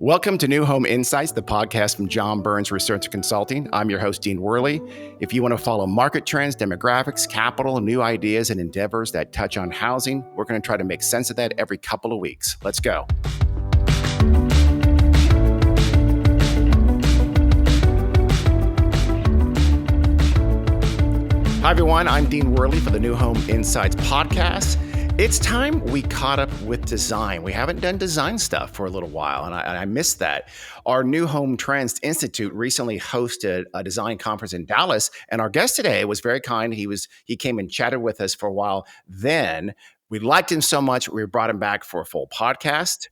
Welcome to New Home Insights, the podcast from John Burns Research Consulting. I'm your host, Dean Worley. If you want to follow market trends, demographics, capital, new ideas, and endeavors that touch on housing, we're going to try to make sense of that every couple of weeks. Let's go. Hi, everyone. I'm Dean Worley for the New Home Insights podcast. It's time we caught up with design. We haven't done design stuff for a little while, and I missed that. Our New Home Trends Institute recently hosted a design conference in Dallas, and our guest today was very kind. He came and chatted with us for a while. Then we liked him so much, we brought him back for a full podcast.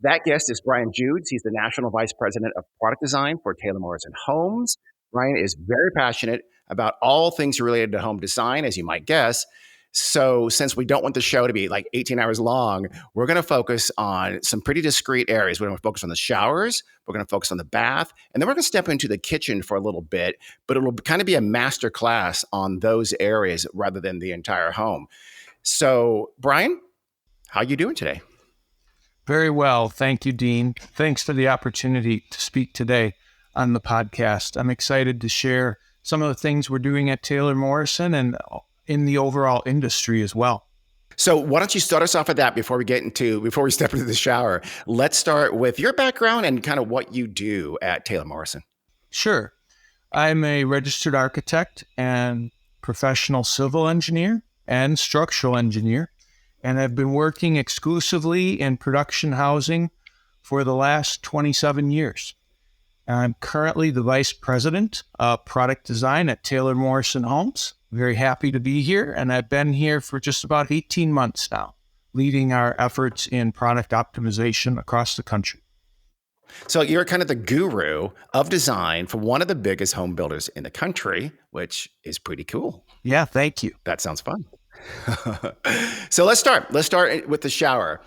That guest is Brian Juedes. He's the National Vice President of Product Design for Taylor Morrison Homes. Brian is very passionate about all things related to home design, as you might guess. So since we don't want the show to be like 18 hours long, we're going to focus on some pretty discrete areas. We're going to focus on the showers, we're going to focus on the bath, and then we're going to step into the kitchen for a little bit, but it'll kind of be a master class on those areas rather than the entire home. So Brian, how are you doing today? Very well. Thank you, Dean. Thanks for the opportunity to speak today on the podcast. I'm excited to share some of the things we're doing at Taylor Morrison and in the overall industry as well. So why don't you start us off with that before we step into the shower? Let's start with your background and kind of what you do at Taylor Morrison. Sure. I'm a registered architect and professional civil engineer and structural engineer, and I've been working exclusively in production housing for the last 27 years. I'm currently the Vice President of Product Design at Taylor Morrison Homes. Very happy to be here, and I've been here for just about 18 months now, leading our efforts in product optimization across the country. So you're kind of the guru of design for one of the biggest home builders in the country, which is pretty cool. Yeah, thank you. That sounds fun. So let's start. Let's start with the shower.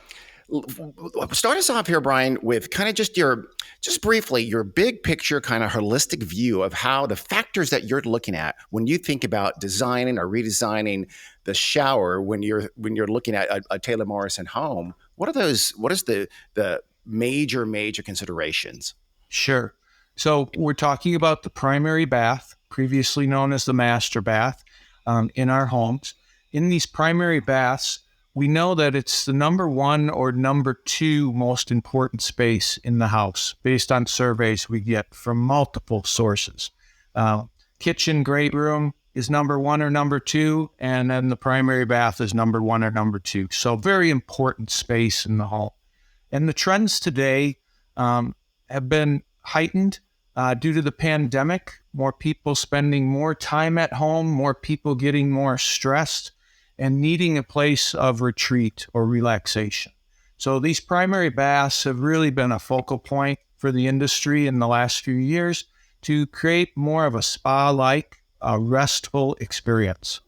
Start us off here, Brian, with kind of just briefly, your big picture, kind of holistic view of how the factors that you're looking at when you think about designing or redesigning the shower when you're looking at a Taylor Morrison home. What is the major considerations? Sure. So we're talking about the primary bath, previously known as the master bath, in our homes. In these primary baths, we know that it's the number one or number two most important space in the house based on surveys we get from multiple sources. Kitchen, great room is number one or number two, and then the primary bath is number one or number two. So very important space in the home. And the trends today have been heightened due to the pandemic, more people spending more time at home, more people getting more stressed, and needing a place of retreat or relaxation. So these primary baths have really been a focal point for the industry in the last few years to create more of a spa-like, restful experience.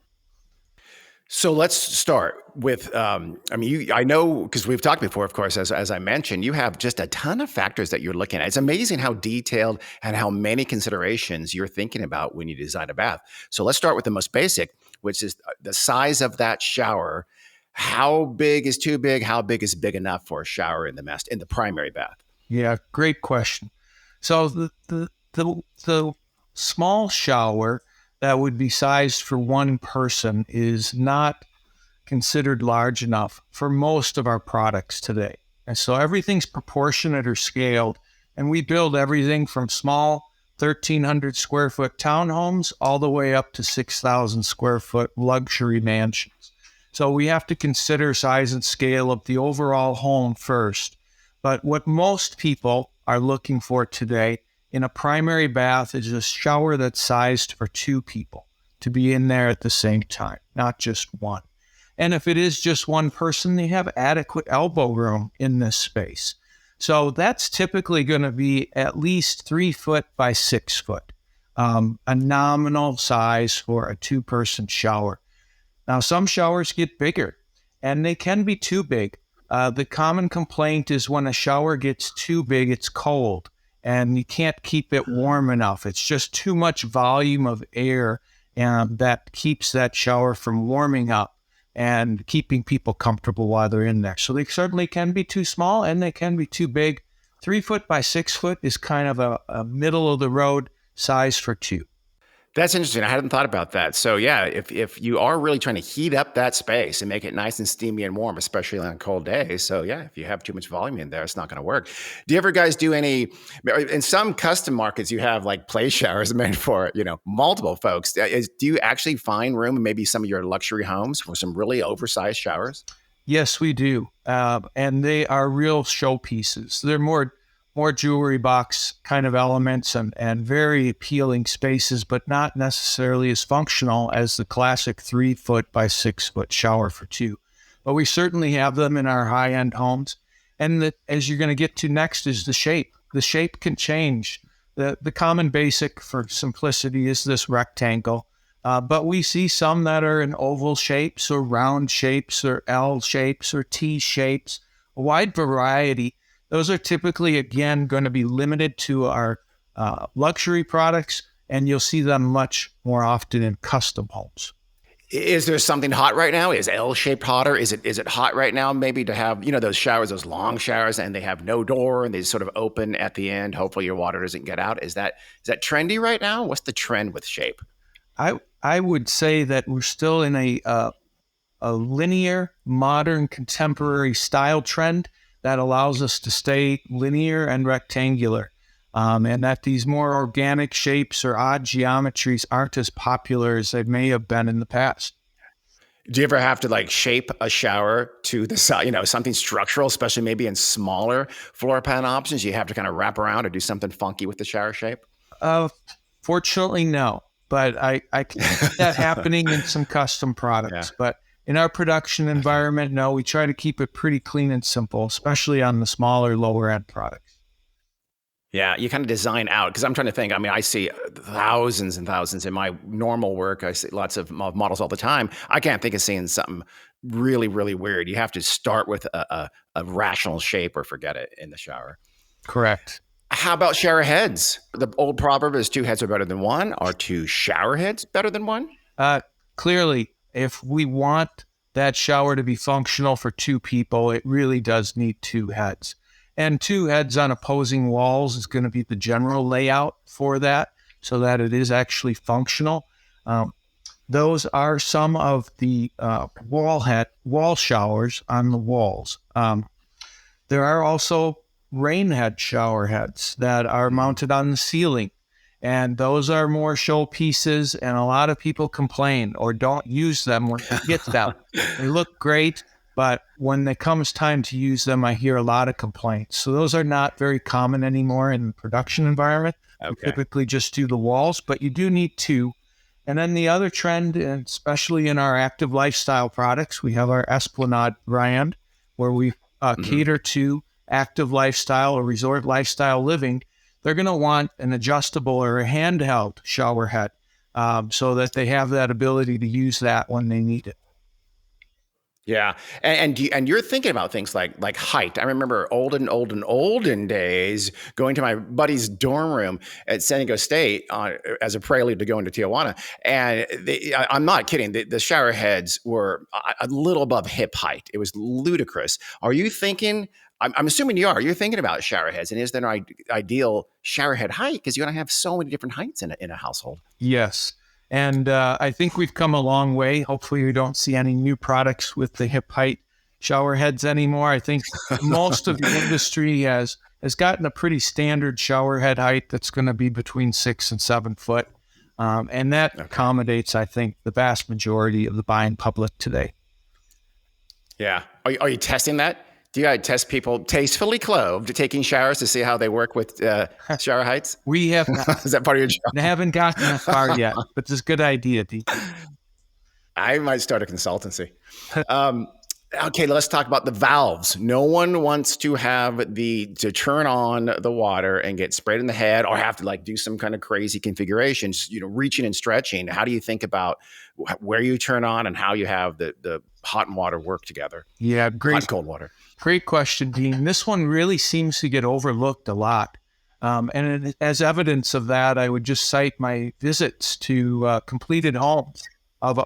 So let's start with, I know, because we've talked before, of course, as I mentioned, you have just a ton of factors that you're looking at. It's amazing how detailed and how many considerations you're thinking about when you design a bath. So let's start with the most basic, which is the size of that shower. How big is too big? How big is big enough for a shower in the primary bath? Yeah, great question. So the small shower that would be sized for one person is not considered large enough for most of our products today. And so everything's proportionate or scaled, and we build everything from small 1,300 square foot townhomes all the way up to 6,000 square foot luxury mansions. So we have to consider size and scale of the overall home first. But what most people are looking for today in a primary bath is a shower that's sized for two people to be in there at the same time, not just one. And if it is just one person, they have adequate elbow room in this space. So that's typically going to be at least 3 foot by 6 foot, a nominal size for a two-person shower. Now, some showers get bigger, and they can be too big. The common complaint is when a shower gets too big, it's cold, and you can't keep it warm enough. It's just too much volume of air that keeps that shower from warming up and keeping people comfortable while they're in there. So they certainly can be too small, and they can be too big 3 foot by 6 foot is kind of a middle of the road size for two. That's interesting. I hadn't thought about that. So yeah, if you are really trying to heat up that space and make it nice and steamy and warm, especially on cold days. So yeah, if you have too much volume in there, it's not going to work. Do you ever guys do any, in some custom markets, you have like play showers meant for, multiple folks. Do you actually find room in maybe some of your luxury homes for some really oversized showers? Yes, we do. And they are real showpieces. They're more jewelry box kind of elements and very appealing spaces, but not necessarily as functional as the classic 3 foot by 6 foot shower for two. But we certainly have them in our high-end homes. And as you're going to get to next is the shape. The shape can change. The common basic for simplicity is this rectangle. But we see some that are in oval shapes or round shapes or L shapes or T shapes, a wide variety. Those are typically, again, going to be limited to our luxury products, and you'll see them much more often in custom homes. Is there something hot right now? Is L-shaped hotter? Is it hot right now maybe to have, those showers, those long showers, and they have no door and they sort of open at the end? Hopefully your water doesn't get out. Is that trendy right now? What's the trend with shape? I would say that we're still in a linear, modern, contemporary style trend that allows us to stay linear and rectangular, and that these more organic shapes or odd geometries aren't as popular as they may have been in the past. Do you ever have to like shape a shower to the side, something structural, especially maybe in smaller floor plan options? You have to kind of wrap around or do something funky with the shower shape? Fortunately, no, but I can see that happening in some custom products. Yeah. But in our production environment, no, we try to keep it pretty clean and simple, especially on the smaller, lower end products. Yeah, you kind of design out, because I'm trying to think. I mean, I see thousands and thousands in my normal work. I see lots of models all the time. I can't think of seeing something really, really weird. You have to start with a rational shape or forget it in the shower. Correct. How about shower heads? The old proverb is 2 heads are better than one. Are 2 shower heads better than one? Clearly, if we want that shower to be functional for 2 people, it really does need 2 heads. And 2 heads on opposing walls is going to be the general layout for that, so that it is actually functional. Those are some of the wall showers on the walls. There are also rain head shower heads that are mounted on the ceiling. And those are more show pieces, and a lot of people complain or don't use them when they get them. They look great, but when it comes time to use them, I hear a lot of complaints. So those are not very common anymore in the production environment. Okay. We typically just do the walls, but you do need 2. And then the other trend, and especially in our active lifestyle products, we have our Esplanade brand, where we cater to active lifestyle or resort lifestyle living. They're going to want an adjustable or a handheld shower head so that they have that ability to use that when they need it. Yeah, and you're thinking about things like height. I remember olden days going to my buddy's dorm room at San Diego State as a prelude to going to Tijuana, and I'm not kidding. The shower heads were a little above hip height. It was ludicrous. Are you thinking? I'm assuming you are. You're thinking about shower heads, and is there an ideal shower head height? Because you're going to have so many different heights in a household. Yes. And I think we've come a long way. Hopefully we don't see any new products with the hip height shower heads anymore. I think most of the industry has gotten a pretty standard shower head height that's going to be between 6 and 7 foot. And that accommodates, I think, the vast majority of the buying public today. Yeah. Are you testing that? Do you test people tastefully clothed taking showers to see how they work with shower heights? We have not. Is that part of your job? I haven't gotten that far yet, but it's a good idea, D. I might start a consultancy. Okay, let's talk about the valves. No one wants to have to turn on the water and get sprayed in the head or have to do some kind of crazy configurations, reaching and stretching. How do you think about where you turn on and how you have the hot and water work together? Yeah, great. Hot and cold water. Great question, Dean. This one really seems to get overlooked a lot. And as evidence of that, I would just cite my visits to completed homes of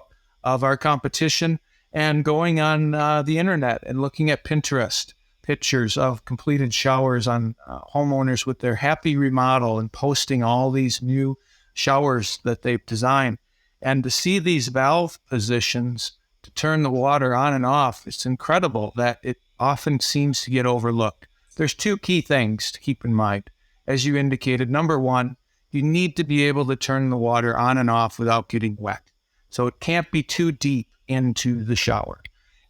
our competition and going on the internet and looking at Pinterest pictures of completed showers on homeowners with their happy remodel and posting all these new showers that they've designed. And to see these valve positions to turn the water on and off, it's incredible that it often seems to get overlooked. There's two key things to keep in mind. As you indicated, number one, you need to be able to turn the water on and off without getting wet. So it can't be too deep into the shower.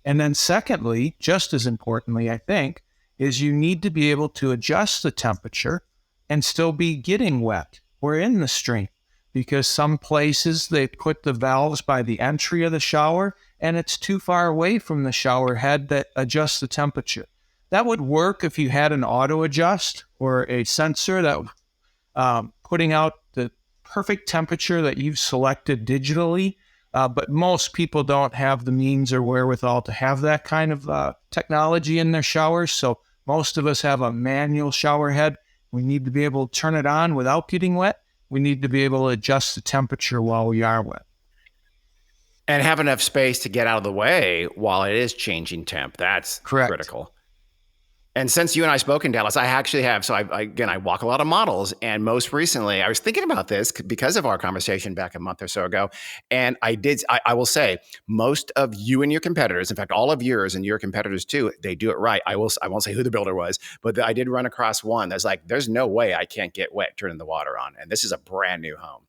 And then secondly, just as importantly, I think, is you need to be able to adjust the temperature and still be getting wet or in the stream. Because some places they put the valves by the entry of the shower and it's too far away from the shower head that adjusts the temperature. That would work if you had an auto adjust or a sensor that putting out the perfect temperature that you've selected digitally. But most people don't have the means or wherewithal to have that kind of technology in their showers. So most of us have a manual shower head. We need to be able to turn it on without getting wet. We need to be able to adjust the temperature while we are wet. And have enough space to get out of the way while it is changing temp. That's correct. Critical. And since you and I spoke in Dallas, I actually have. So I walk a lot of models. And most recently, I was thinking about this because of our conversation back a month or so ago. And I will say, most of you and your competitors, in fact, all of yours and your competitors too, they do it right. I won't say who the builder was, but I did run across one that's like, there's no way I can't get wet turning the water on. And this is a brand new home.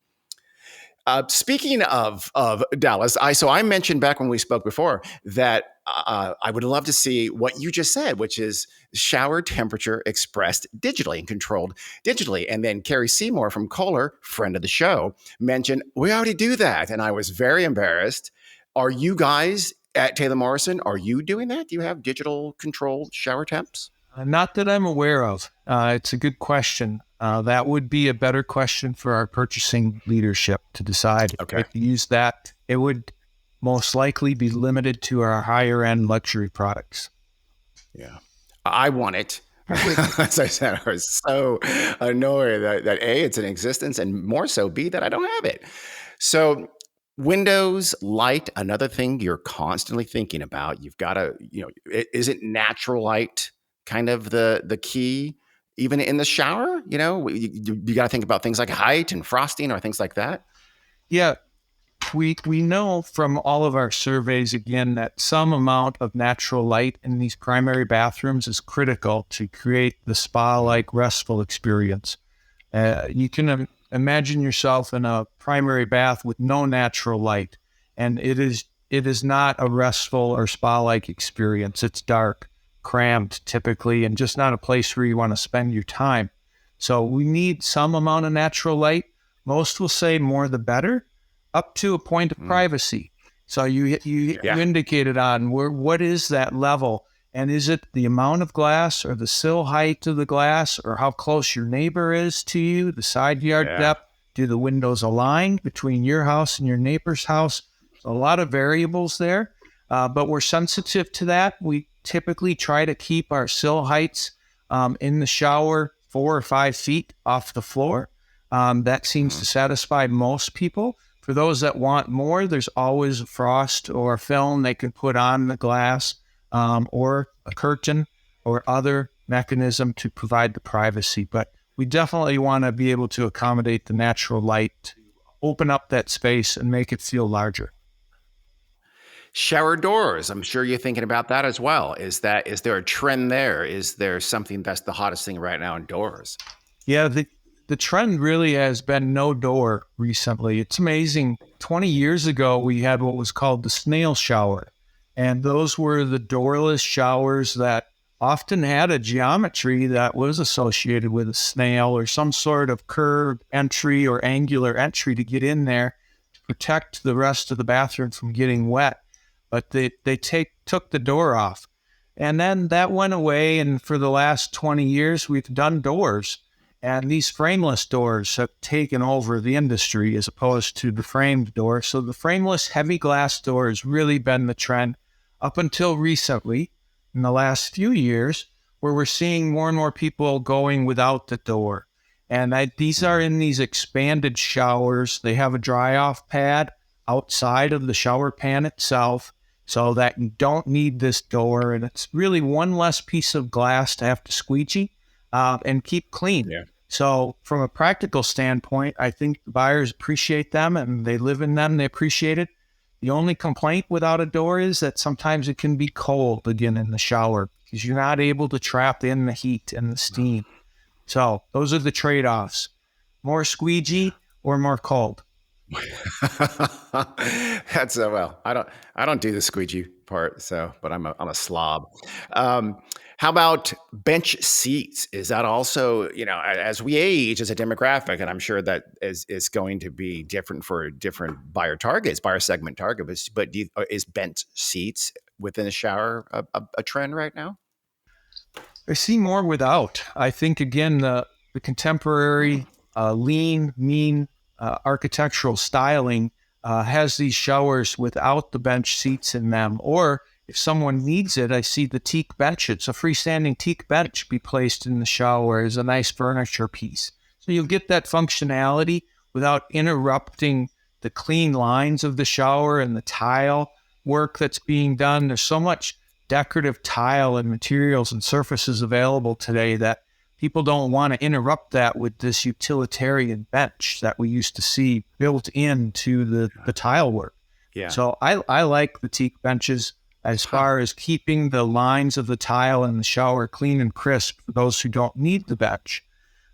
Speaking of Dallas, I mentioned back when we spoke before that I would love to see what you just said, which is shower temperature expressed digitally and controlled digitally. And then Carrie Seymour from Kohler, friend of the show, mentioned we already do that, and I was very embarrassed. Are you guys at Taylor Morrison? Are you doing that? Do you have digital controlled shower temps? Not that I'm aware of. It's a good question. That would be a better question for our purchasing leadership to decide. Okay. If you use that, it would most likely be limited to our higher end luxury products. Yeah. I want it. As I said, I was so annoyed that A, it's in existence, and more so B, that I don't have it. So windows, light, another thing you're constantly thinking about. You've got to, isn't natural light kind of the key? Even in the shower, you got to think about things like height and frosting or things like that. Yeah, we know from all of our surveys, again, that some amount of natural light in these primary bathrooms is critical to create the spa-like restful experience. You can imagine yourself in a primary bath with no natural light, and it is not a restful or spa-like experience. It's dark, cramped typically, and just not a place where you want to spend your time. So we need some amount of natural light. Most will say more the better, up to a point of privacy. So you indicated on what is that level, and is it the amount of glass or the sill height of the glass or how close your neighbor is to you, the side yard depth? Do the windows align between your house and your neighbor's house? A lot of variables there, but we're sensitive to that. We typically try to keep our sill heights in the shower 4 or 5 feet off the floor. That seems to satisfy most people. For those that want more, there's always a frost or a film they can put on the glass or a curtain or other mechanism to provide the privacy. But we definitely want to be able to accommodate the natural light, to open up that space and make it feel larger. Shower doors. I'm sure you're thinking about that as well. Is there a trend there? Is there something that's the hottest thing right now in doors? Yeah, the trend really has been no door recently. It's amazing. 20 years ago, we had what was called the snail shower. And those were the doorless showers that often had a geometry that was associated with a snail or some sort of curved entry or angular entry to get in there to protect the rest of the bathroom from getting wet. But they took the door off. And then that went away, and for the last 20 years, we've done doors. And these frameless doors have taken over the industry as opposed to the framed door. So the frameless heavy glass door has really been the trend up until recently, in the last few years, where we're seeing more and more people going without the door. And these are in these expanded showers. They have a dry-off pad outside of the shower pan itself. so that you don't need this door. And it's really one less piece of glass to have to squeegee and keep clean. Yeah. So from a practical standpoint, I think the buyers appreciate them and they live in them. They appreciate it. The only complaint without a door is that sometimes it can be cold again in the shower because you're not able to trap in the heat and the steam. So those are the trade-offs: more squeegee or more cold. That's well. I don't do the squeegee part. So, but I'm a slob. How about bench seats? Is that also, as we age as a demographic, and I'm sure that is going to be different for different buyer targets, buyer segment targets. But is bench seats within the shower a trend right now? I see more without. I think, again, the contemporary lean, mean architectural styling has these showers without the bench seats in them. Or if someone needs it, I see the teak bench. It's a freestanding teak bench be placed in the shower as a nice furniture piece. So you'll get that functionality without interrupting the clean lines of the shower and the tile work that's being done. There's so much decorative tile and materials and surfaces available today that people don't want to interrupt that with this utilitarian bench that we used to see built into the tile work. Yeah. So I like the teak benches as far as keeping the lines of the tile in the shower clean and crisp for those who don't need the bench.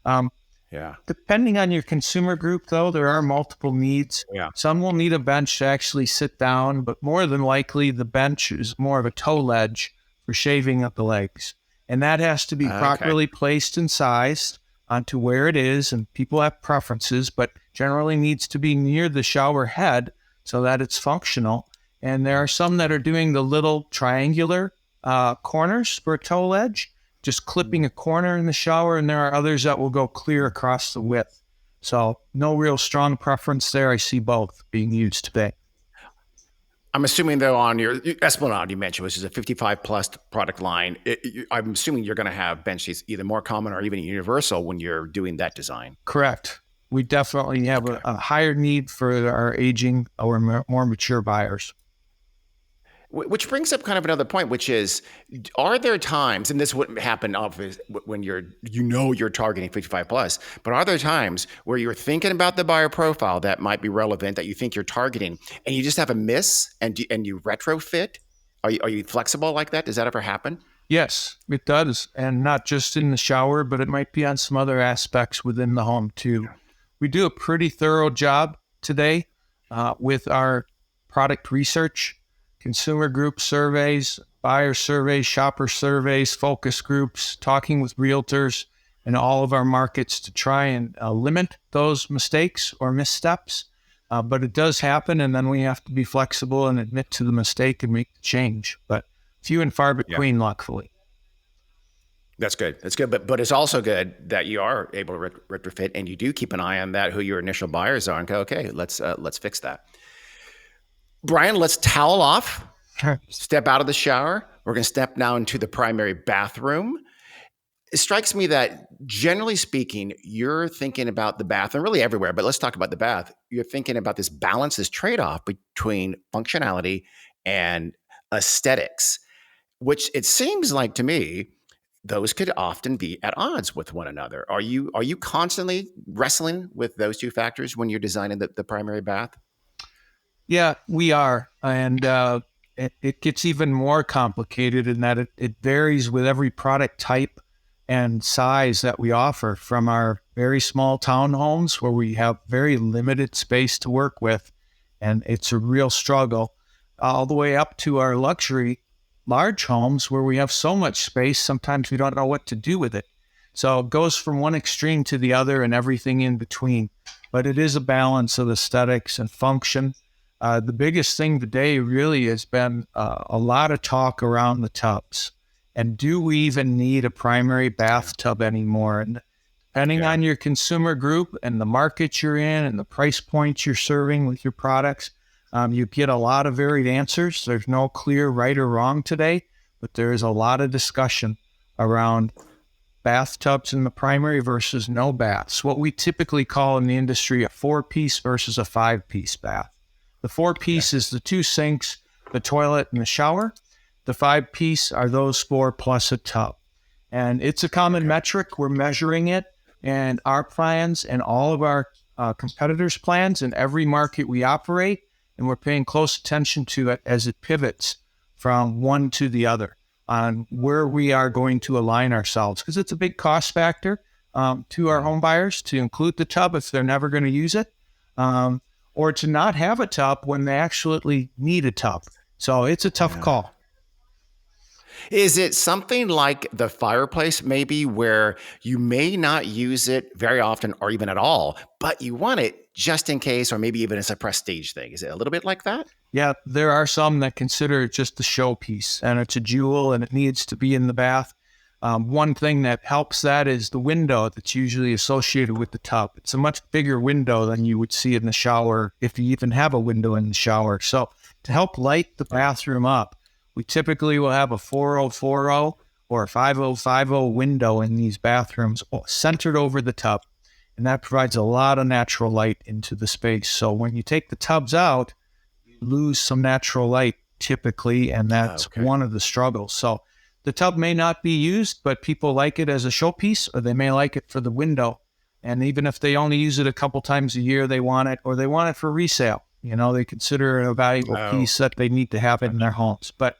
Yeah. Depending on your consumer group, though, there are multiple needs. Yeah. Some will need a bench to actually sit down, but more than likely the bench is more of a toe ledge for shaving up the legs. And that has to be properly placed and sized onto where it is. And people have preferences, but generally needs to be near the shower head so that it's functional. And there are some that are doing the little triangular corners for a toe ledge, just clipping a corner in the shower. And there are others that will go clear across the width. So no real strong preference there. I see both being used today. I'm assuming, though, on your Esplanade you mentioned, which is a 55 plus product line, I'm assuming you're going to have bench seats either more common or even universal when you're doing that design. Correct. We definitely have a higher need for our aging or more mature buyers. Which brings up kind of another point, which is, are there times, and this wouldn't happen obviously when you're targeting 55 plus, but are there times where you're thinking about the buyer profile that might be relevant that you think you're targeting, and you just have a miss and you retrofit? Are you flexible like that? Does that ever happen? Yes, it does, and not just in the shower, but it might be on some other aspects within the home too. We do a pretty thorough job today with our product research. Consumer group surveys, buyer surveys, shopper surveys, focus groups, talking with realtors in all of our markets to try and limit those mistakes or missteps. But it does happen, and then we have to be flexible and admit to the mistake and make the change. But few and far between, luckily. That's good. That's good. But it's also good that you are able to retrofit, and you do keep an eye on that, who your initial buyers are, and go, okay, let's fix that. Brian, let's towel off, step out of the shower. We're going to step now into the primary bathroom. It strikes me that generally speaking, you're thinking about the bath, and really everywhere, but let's talk about the bath. You're thinking about this balance, this trade-off between functionality and aesthetics, which it seems like to me, those could often be at odds with one another. Are you constantly wrestling with those two factors when you're designing the primary bath? Yeah, we are. And it gets even more complicated in that it varies with every product type and size that we offer, from our very small townhomes where we have very limited space to work with, and it's a real struggle, all the way up to our luxury large homes where we have so much space, sometimes we don't know what to do with it. So it goes from one extreme to the other and everything in between. But it is a balance of aesthetics and function. The biggest thing today really has been a lot of talk around the tubs. And do we even need a primary bathtub anymore? And depending on your consumer group and the market you're in and the price points you're serving with your products, you get a lot of varied answers. There's no clear right or wrong today, but there is a lot of discussion around bathtubs in the primary versus no baths. What we typically call in the industry a 4-piece versus a 5-piece bath. The 4-piece is the 2 sinks, the toilet and the shower. The 5-piece are those 4 plus a tub. And it's a common metric. We're measuring it and our plans and all of our competitors' plans in every market we operate. And we're paying close attention to it as it pivots from one to the other on where we are going to align ourselves. Because it's a big cost factor to our home buyers to include the tub if they're never going to use it, or to not have a tub when they actually need a tub. So it's a tough call. Is it something like the fireplace, maybe, where you may not use it very often or even at all, but you want it just in case, or maybe even as a prestige thing? Is it a little bit like that? Yeah, there are some that consider it just a showpiece, and it's a jewel, and it needs to be in the bath. One thing that helps that is the window that's usually associated with the tub. It's a much bigger window than you would see in the shower, if you even have a window in the shower. So to help light the bathroom up, we typically will have a 4040 or a 5050 window in these bathrooms centered over the tub. And that provides a lot of natural light into the space. So when you take the tubs out, you lose some natural light typically, and that's one of the struggles. So the tub may not be used, but people like it as a showpiece, or they may like it for the window. And even if they only use it a couple times a year, they want it, or they want it for resale. They consider it a valuable piece that they need to have in their homes. But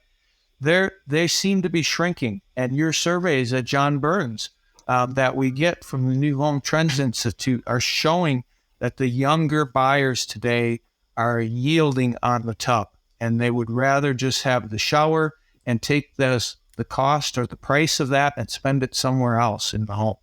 they seem to be shrinking. And your surveys at John Burns that we get from the New Home Trends Institute are showing that the younger buyers today are yielding on the tub, and they would rather just have the shower and take the cost or the price of that and spend it somewhere else in the home.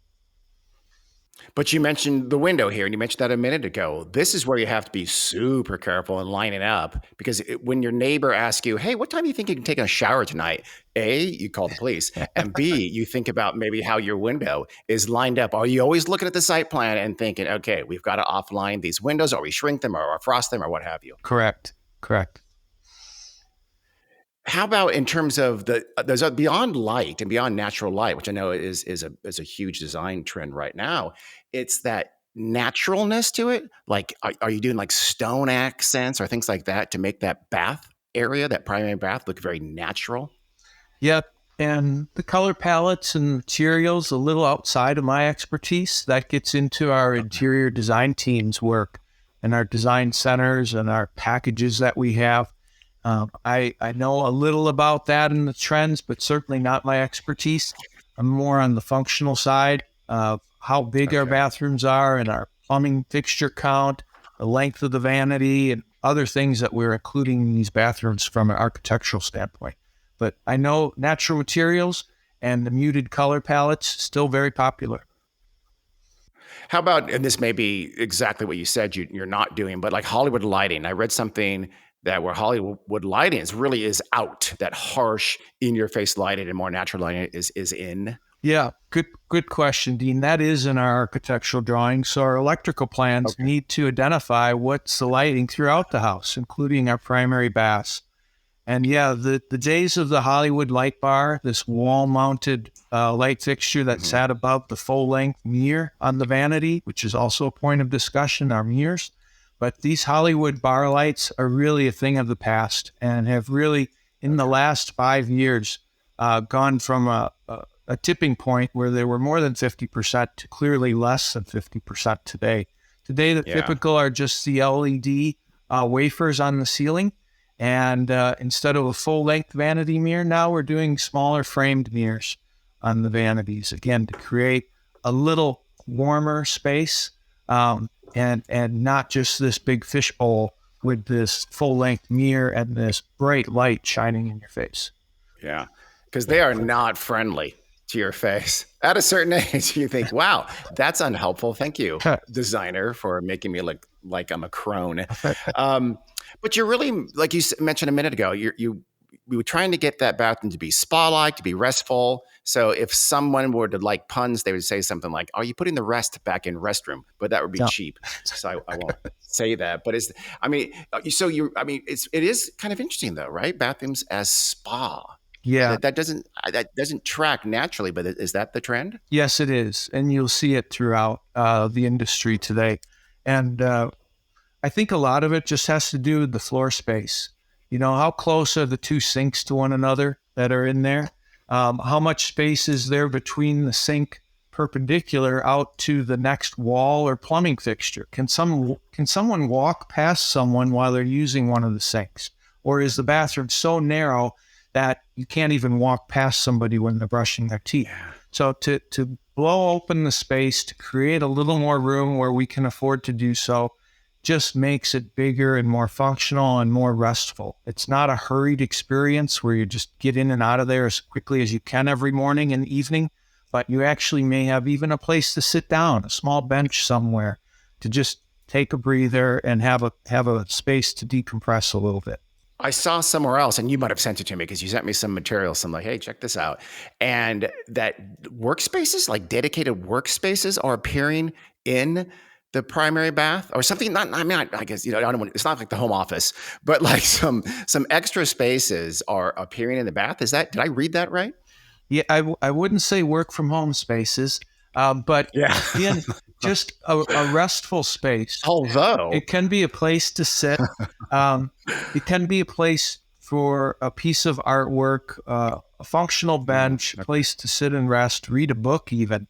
But you mentioned the window here, and you mentioned that a minute ago. This is where you have to be super careful and line it up, because when your neighbor asks you, hey, what time do you think you can take a shower tonight? A, you call the police, and B, you think about maybe how your window is lined up. Are you always looking at the site plan and thinking, okay, we've got to offline these windows, or we shrink them, or frost them, or what have you? Correct. How about in terms of there's a beyond light and beyond natural light, which I know is a huge design trend right now. It's that naturalness to it. Like, are you doing like stone accents or things like that to make that bath area, that primary bath, look very natural? Yep. And the color palettes and materials, a little outside of my expertise, that gets into our interior design team's work and our design centers and our packages that we have. I know a little about that in the trends, but certainly not my expertise. I'm more on the functional side of how big our bathrooms are and our plumbing fixture count, the length of the vanity, and other things that we're including in these bathrooms from an architectural standpoint. But I know natural materials and the muted color palettes still very popular. How about, and this may be exactly what you said you're not doing, but like Hollywood lighting. I read something that where Hollywood lighting is out, that harsh, in-your-face lighting and more natural lighting is in. Yeah, good question, Dean. That is in our architectural drawings. So our electrical plans need to identify what's the lighting throughout the house, including our primary baths. And yeah, the days of the Hollywood light bar, this wall-mounted light fixture that sat above the full-length mirror on the vanity, which is also a point of discussion, our mirrors. But these Hollywood bar lights are really a thing of the past and have really, in the last 5 years, gone from a tipping point where they were more than 50% to clearly less than 50% today. Today, the typical are just the LED wafers on the ceiling. And instead of a full-length vanity mirror, now we're doing smaller framed mirrors on the vanities, again, to create a little warmer space. And not just this big fishbowl with this full-length mirror and this bright light shining in your face. Yeah, because they are not friendly to your face. At a certain age, you think, wow, that's unhelpful. Thank you, designer, for making me look like I'm a crone. But you're really, like you mentioned a minute ago, we were trying to get that bathroom to be spa-like, to be restful. So if someone were to like puns, they would say something like, "Are you putting the rest back in restroom?" But that would be cheap, so I won't say that. But it is kind of interesting though, right? Bathrooms as spa. Yeah, that doesn't track naturally. But is that the trend? Yes, it is, and you'll see it throughout the industry today. And I think a lot of it just has to do with the floor space. How close are the two sinks to one another that are in there? How much space is there between the sink perpendicular out to the next wall or plumbing fixture? Can someone walk past someone while they're using one of the sinks? Or is the bathroom so narrow that you can't even walk past somebody when they're brushing their teeth? So to blow open the space, to create a little more room where we can afford to do so, just makes it bigger and more functional and more restful. It's not a hurried experience where you just get in and out of there as quickly as you can every morning and evening, but you actually may have even a place to sit down, a small bench somewhere to just take a breather and have a space to decompress a little bit. I saw somewhere else, and you might have sent it to me because you sent me some material. So I'm like, hey, check this out. And that workspaces, like dedicated workspaces, are appearing in the primary bath or something. I guess, I don't want, it's not like the home office, but like some extra spaces are appearing in the bath. Did I read that right? Yeah, I wouldn't say work from home spaces, but again, just a restful space. Although it can be a place to sit. It can be a place for a piece of artwork, a functional bench, a place to sit and rest, read a book even.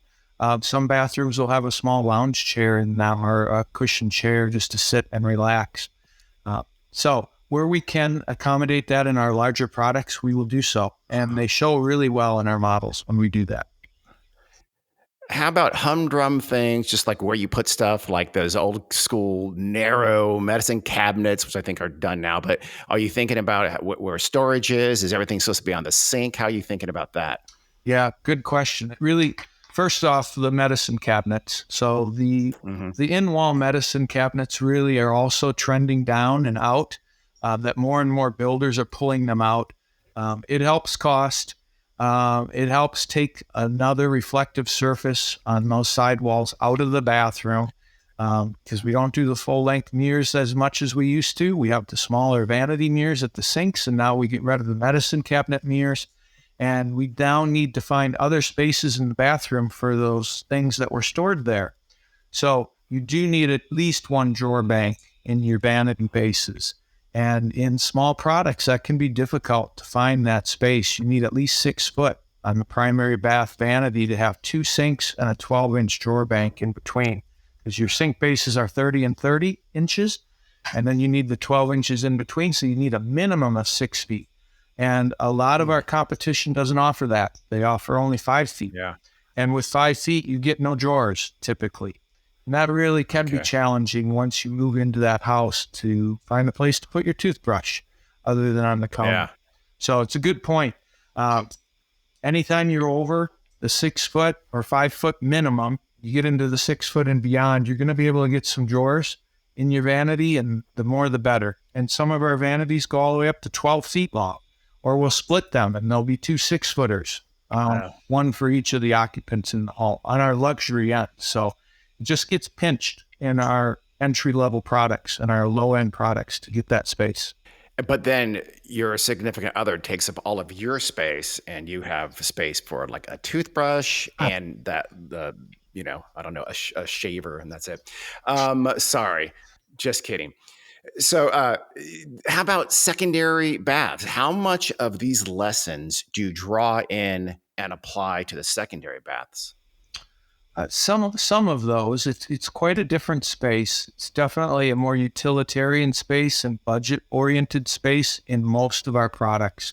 Some bathrooms will have a small lounge chair in them or a cushion chair just to sit and relax. So where we can accommodate that in our larger products, we will do so. And they show really well in our models when we do that. How about humdrum things, just like where you put stuff, like those old school narrow medicine cabinets, which I think are done now. But are you thinking about where storage is? Is everything supposed to be on the sink? How are you thinking about that? Yeah, good question. Really, first off, the medicine cabinets. So the in-wall medicine cabinets really are also trending down and out, that more and more builders are pulling them out. It helps cost. It helps take another reflective surface on those sidewalls out of the bathroom because we don't do the full-length mirrors as much as we used to. We have the smaller vanity mirrors at the sinks, and now we get rid of the medicine cabinet mirrors. And we now need to find other spaces in the bathroom for those things that were stored there. So you do need at least one drawer bank in your vanity bases. And in small products, that can be difficult to find that space. You need at least 6 foot on the primary bath vanity to have 2 sinks and a 12-inch drawer bank in between. Because your sink bases are 30 and 30 inches, and then you need the 12 inches in between, so you need a minimum of 6 feet. And a lot of our competition doesn't offer that. They offer only 5 feet. Yeah. And with 5 feet, you get no drawers typically. And that really can be challenging once you move into that house to find a place to put your toothbrush other than on the counter. Yeah. So it's a good point. Anytime you're over the 6 foot or 5 foot minimum, you get into the 6 foot and beyond, you're going to be able to get some drawers in your vanity, and the more the better. And some of our vanities go all the way up to 12 feet long, or we'll split them and there'll be 2 6-footers, one for each of the occupants in the hall on our luxury end. So it just gets pinched in our entry-level products and our low-end products to get that space. But then your significant other takes up all of your space, and you have space for like a toothbrush and a shaver, and that's it. Sorry, just kidding. So how about secondary baths? How much of these lessons do you draw in and apply to the secondary baths? Some of those, it's quite a different space. It's definitely a more utilitarian space and budget-oriented space in most of our products.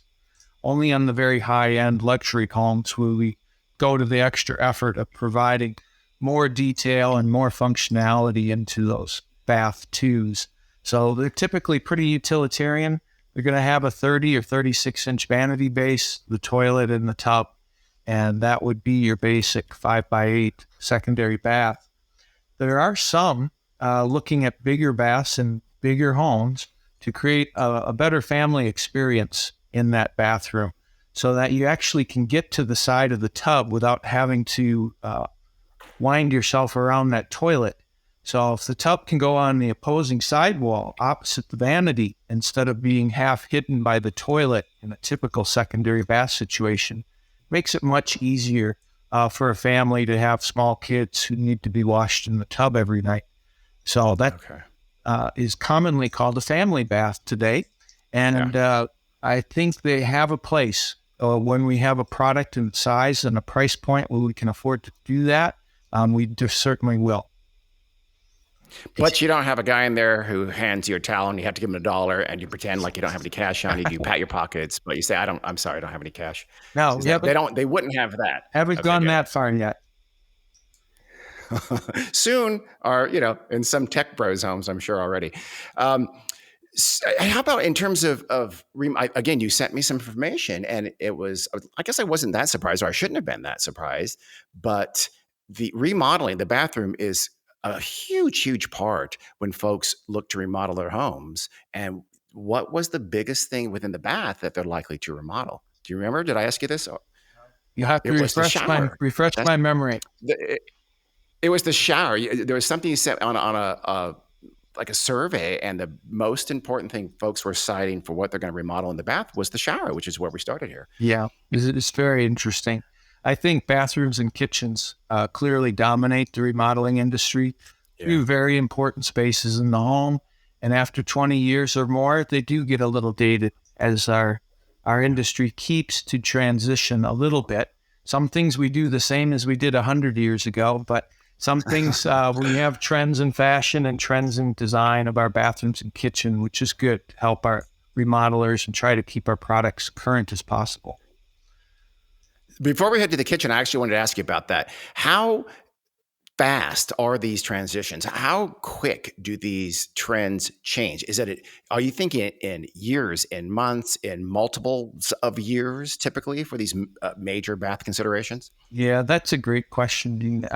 Only on the very high-end luxury homes will we go to the extra effort of providing more detail and more functionality into those bath twos. So they're typically pretty utilitarian. They're going to have a 30 or 36-inch vanity base, the toilet and the tub, and that would be your basic 5x8 secondary bath. There are some looking at bigger baths and bigger homes to create a better family experience in that bathroom so that you actually can get to the side of the tub without having to wind yourself around that toilet. So if the tub can go on the opposing sidewall opposite the vanity instead of being half hidden by the toilet in a typical secondary bath situation, makes it much easier for a family to have small kids who need to be washed in the tub every night. So that is commonly called a family bath today. Yeah. And I think they have a place when we have a product and size and a price point where we can afford to do that. We just certainly will. But you don't have a guy in there who hands you a towel and you have to give him $1 and you pretend like you don't have any cash on you. You pat your pockets, but you say, I'm sorry, I don't have any cash. No, Is we that, they wouldn't have that. haven't Okay, gone good. that far yet. Soon, or, in some tech bros homes, I'm sure already. How about in terms of again, you sent me some information and it was, I guess I wasn't that surprised, or I shouldn't have been that surprised, but the remodeling, the bathroom is a huge part when folks look to remodel their homes. And what was the biggest thing within the bath that they're likely to remodel? Do you remember? Did I ask you this? You have to It was the shower. refresh That's my memory. it was the shower. There was something you said on a like a survey, and the most important thing folks were citing for what they're going to remodel in the bath was the shower, which is where we started here. Yeah, it's very interesting. I think bathrooms and kitchens clearly dominate the remodeling industry. Two very important spaces in the home, and after 20 years or more, they do get a little dated as our industry keeps to transition a little bit. Some things we do the same as we did 100 years ago, but some things we have trends in fashion and trends in design of our bathrooms and kitchen, which is good to help our remodelers and try to keep our products current as possible. Before we head to the kitchen, I actually wanted to ask you about that. How fast are these transitions? How quick do these trends change? Are you thinking in years, in months, in multiples of years, typically for these major bath considerations? Yeah, that's a great question, Dean.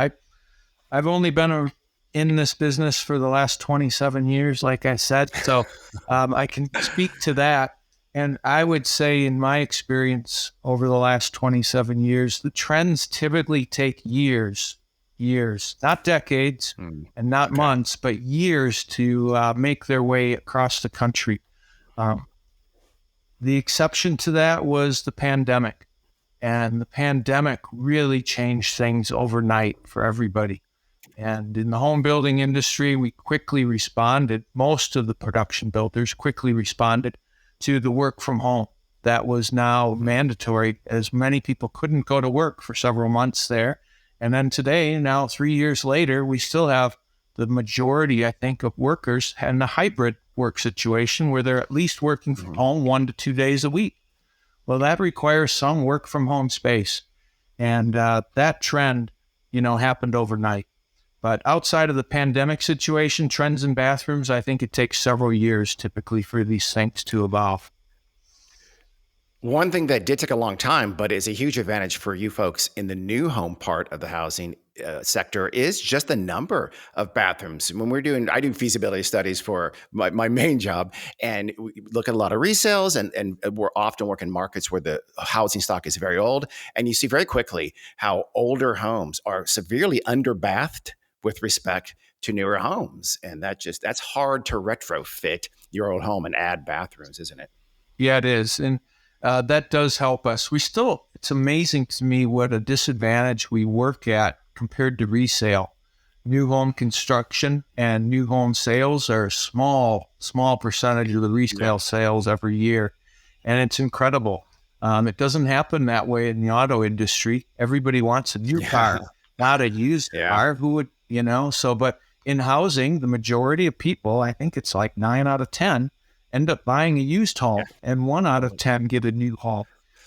I've only been in this business for the last 27 years, like I said, so I can speak to that. And I would say, in my experience over the last 27 years, the trends typically take years, not decades and not months, but years to make their way across the country. The exception to that was the pandemic. And the pandemic really changed things overnight for everybody. And in the home building industry, we quickly responded. Most of the production builders quickly responded to the work from home. That was now mandatory, as many people couldn't go to work for several months there. And then today, now 3 years later, we still have the majority, I think, of workers in a hybrid work situation where they're at least working from home 1 to 2 days a week. Well, that requires some work from home space. And that trend, happened overnight. But outside of the pandemic situation, trends in bathrooms, I think it takes several years typically for these things to evolve. One thing that did take a long time, but is a huge advantage for you folks in the new home part of the housing sector, is just the number of bathrooms. When I do feasibility studies for my main job, and we look at a lot of resales, and we're often working markets where the housing stock is very old, and you see very quickly how older homes are severely underbathed with respect to newer homes. And that's hard to retrofit your old home and add bathrooms, isn't it? Yeah, it is. And that does help us. It's amazing to me what a disadvantage we work at compared to resale. New home construction and new home sales are a small percentage of the resale sales every year. And it's incredible. It doesn't happen that way in the auto industry. Everybody wants a new car, not a used car. Who would, but in housing, the majority of people, I think it's like 9 out of 10, end up buying a used home, and 1 out of 10 get a new home.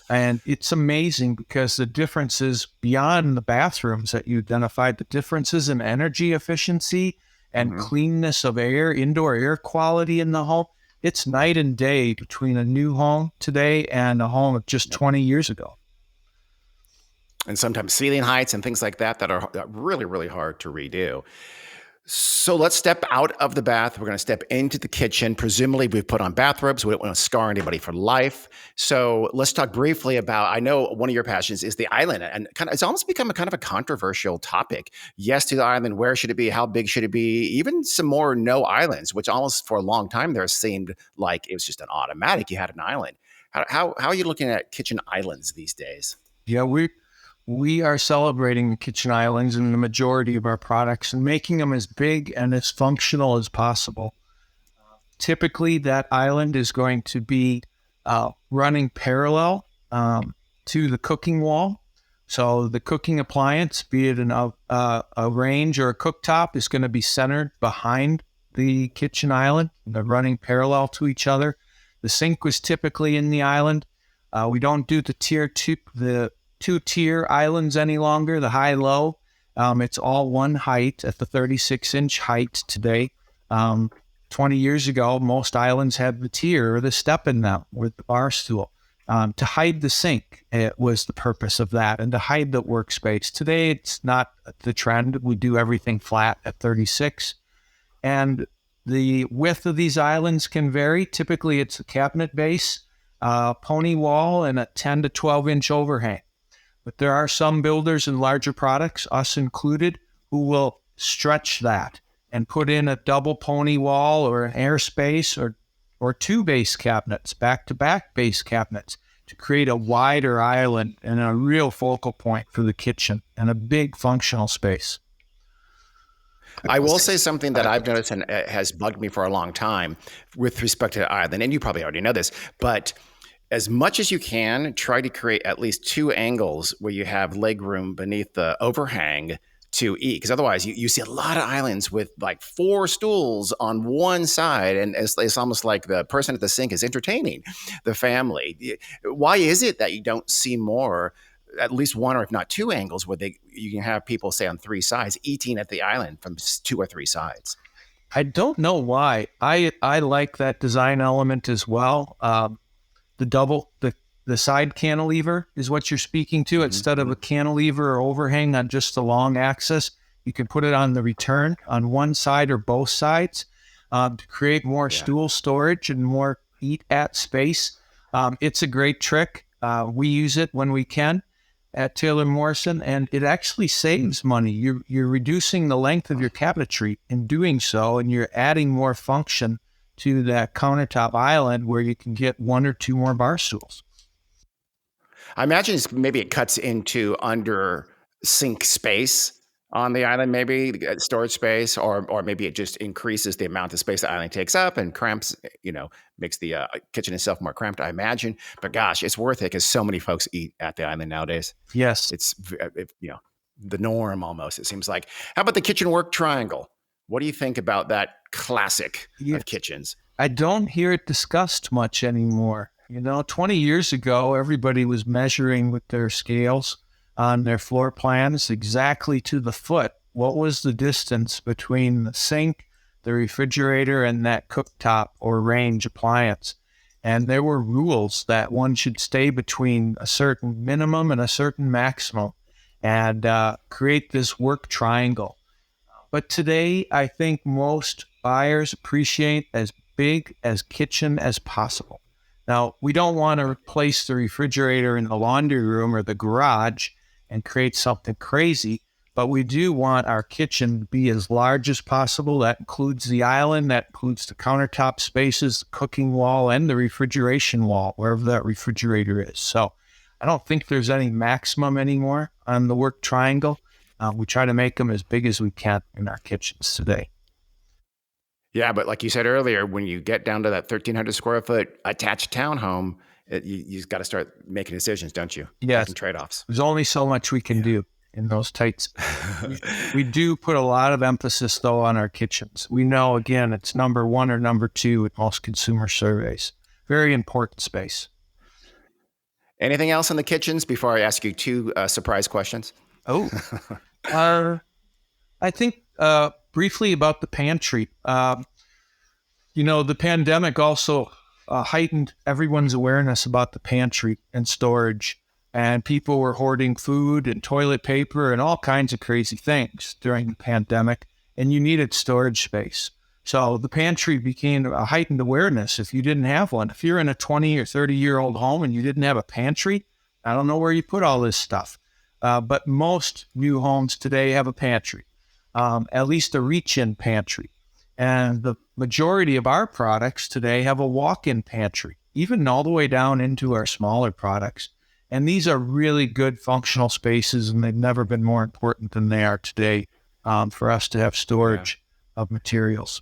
And it's amazing because the differences beyond the bathrooms that you identified, the differences in energy efficiency and cleanness of air, indoor air quality in the home, it's night and day between a new home today and a home of just 20 years ago. And sometimes ceiling heights and things like that are really, really hard to redo. So let's step out of the bath. We're going to step into the kitchen. Presumably, we've put on bathrobes. We don't want to scar anybody for life. So let's talk briefly about, I know one of your passions is the island. And it's almost become a kind of a controversial topic. Yes to the island. Where should it be? How big should it be? Even some more no islands, which almost for a long time there seemed like it was just an automatic. You had an island. How are you looking at kitchen islands these days? Yeah, we are celebrating the kitchen islands in the majority of our products and making them as big and as functional as possible. typically that island is going to be running parallel to the cooking wall. So the cooking appliance, be it a range or a cooktop, is going to be centered behind the kitchen island. They're running parallel to each other. The sink was typically in the island. We don't do the two-tier islands any longer, the high-low. It's all one height at the 36-inch height today. 20 years ago, most islands had the tier or the step in them with the bar stool. To hide the sink, it was the purpose of that, and to hide the workspace. Today, it's not the trend. We do everything flat at 36. And the width of these islands can vary. Typically, it's a cabinet base, pony wall, and a 10 to 12-inch overhang. But there are some builders and larger products, us included, who will stretch that and put in a double pony wall or an airspace or two base cabinets, back-to-back base cabinets, to create a wider island and a real focal point for the kitchen and a big functional space. I will say something that I've noticed and has bugged me for a long time with respect to the island, and you probably already know this, but as much as you can, try to create at least two angles where you have leg room beneath the overhang to eat, because otherwise you see a lot of islands with like 4 stools on one side, and it's almost like the person at the sink is entertaining the family. Why is it that you don't see more, at least one or if not 2 angles where you can have people, say, on 3 sides eating at the island from 2 or 3 sides? I don't know why. I like that design element as well. The side cantilever is what you're speaking to. Instead of a cantilever or overhang on just the long axis, you can put it on the return on one side or both sides to create more stool storage and more eat at space. It's a great trick. We use it when we can at Taylor Morrison, and it actually saves money. You're reducing the length of your cabinetry in doing so, and you're adding more function to that countertop island where you can get 1 or 2 more bar stools. I imagine maybe it cuts into under sink space on the island, maybe storage space, or maybe it just increases the amount of space the island takes up and cramps, makes the kitchen itself more cramped, I imagine. But gosh, it's worth it because so many folks eat at the island nowadays. Yes. It's the norm almost, it seems like. How about the kitchen work triangle? What do you think about that classic of kitchens? I don't hear it discussed much anymore. 20 years ago, everybody was measuring with their scales on their floor plans exactly to the foot. What was the distance between the sink, the refrigerator, and that cooktop or range appliance? And there were rules that one should stay between a certain minimum and a certain maximum and create this work triangle. But today, I think most buyers appreciate as big as kitchen as possible. Now, we don't want to replace the refrigerator in the laundry room or the garage and create something crazy, but we do want our kitchen to be as large as possible. That includes the island, that includes the countertop spaces, the cooking wall, and the refrigeration wall, wherever that refrigerator is. So I don't think there's any maximum anymore on the work triangle. We try to make them as big as we can in our kitchens today. Yeah, but like you said earlier, when you get down to that 1,300 square foot attached townhome, you've got to start making decisions, don't you? Yes. Making trade-offs. There's only so much we can do in those tight spaces. We do put a lot of emphasis, though, on our kitchens. We know, again, it's number 1 or number 2 in most consumer surveys. Very important space. Anything else in the kitchens before I ask you 2 surprise questions? Oh, I think briefly about the pantry. The pandemic also heightened everyone's awareness about the pantry and storage, and people were hoarding food and toilet paper and all kinds of crazy things during the pandemic, and you needed storage space. So the pantry became a heightened awareness if you didn't have one. If you're in a 20 or 30-year-old home and you didn't have a pantry, I don't know where you put all this stuff. But most new homes today have a pantry, at least a reach-in pantry. And the majority of our products today have a walk-in pantry, even all the way down into our smaller products. And these are really good functional spaces, and they've never been more important than they are today for us to have storage of materials.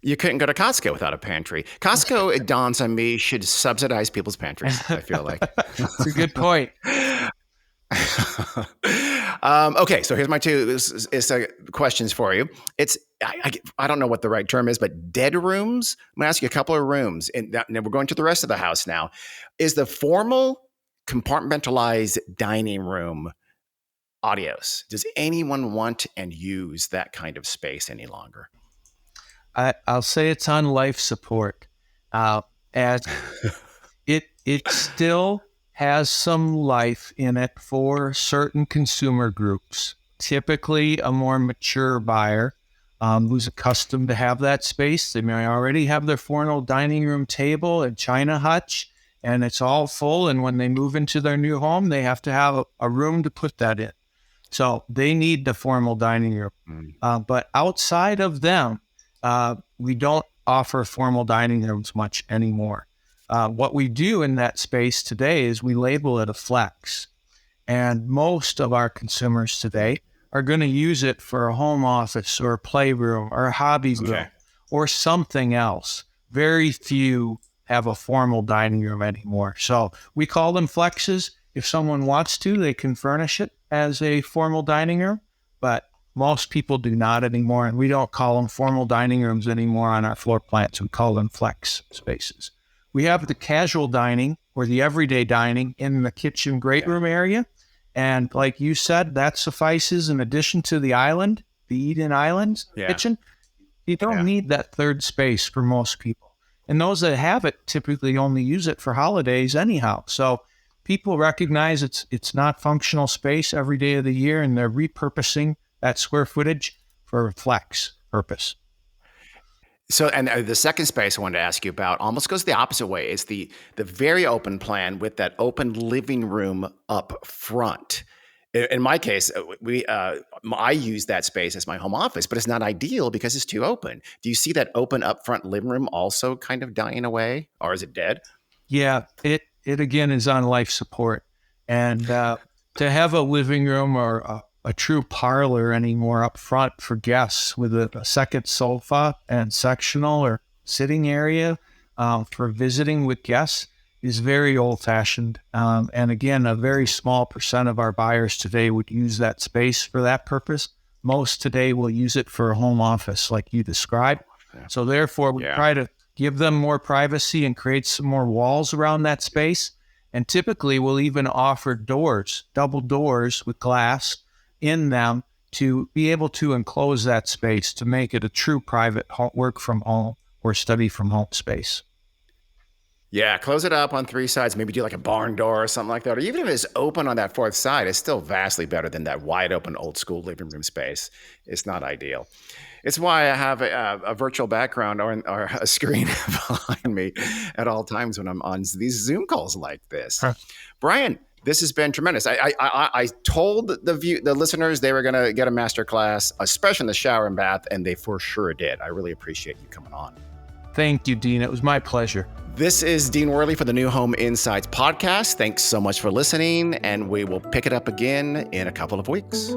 You couldn't go to Costco without a pantry. Costco, it dawns on me, should subsidize people's pantries, I feel like. It's a good point. Okay, so here's my two questions for you. I don't know what the right term is, but dead rooms. I'm going to ask you a couple of rooms, and we're going to the rest of the house now. Is the formal compartmentalized dining room adios? Does anyone want and use that kind of space any longer? I'll say it's on life support, as it still has some life in it for certain consumer groups. Typically, a more mature buyer who's accustomed to have that space. They may already have their formal dining room table and china hutch, and it's all full. And when they move into their new home, they have to have a room to put that in. So they need the formal dining room. But outside of them, we don't offer formal dining rooms much anymore. What we do in that space today is we label it a flex. And most of our consumers today are going to use it for a home office or a playroom or a hobby room or something else. Very few have a formal dining room anymore. So we call them flexes. If someone wants to, they can furnish it as a formal dining room, but most people do not anymore. And we don't call them formal dining rooms anymore on our floor plans. We call them flex spaces. We have the casual dining or the everyday dining in the kitchen great room area. And like you said, that suffices in addition to the island, the eat-in island kitchen. You don't need that third space for most people. And those that have it typically only use it for holidays anyhow. So people recognize it's not functional space every day of the year, and they're repurposing that square footage for a flex purpose. So, and the second space I wanted to ask you about almost goes the opposite way. It's the very open plan with that open living room up front. In my case, I use that space as my home office, but it's not ideal because it's too open. Do you see that open up front living room also kind of dying away, or is it dead? Yeah, it again is on life support. And to have a living room or a true parlor anymore up front for guests with a second sofa and sectional or sitting area for visiting with guests is very old-fashioned. And again, a very small percent of our buyers today would use that space for that purpose. Most today will use it for a home office like you described. So therefore, we try to give them more privacy and create some more walls around that space. And typically, we'll even offer doors, double doors with glass in them to be able to enclose that space to make it a true private work from home or study from home space. Yeah, close it up on three sides, maybe do like a barn door or something like that. Or even if it's open on that fourth side, it's still vastly better than that wide open old school living room space. It's not ideal. It's why I have a virtual background or a screen behind me at all times when I'm on these Zoom calls like this. Brian, this has been tremendous. I told the listeners they were going to get a master class, especially in the shower and bath, and they for sure did. I really appreciate you coming on. Thank you, Dean. It was my pleasure. This is Dean Worley for the New Home Insights podcast. Thanks so much for listening, and we will pick it up again in a couple of weeks.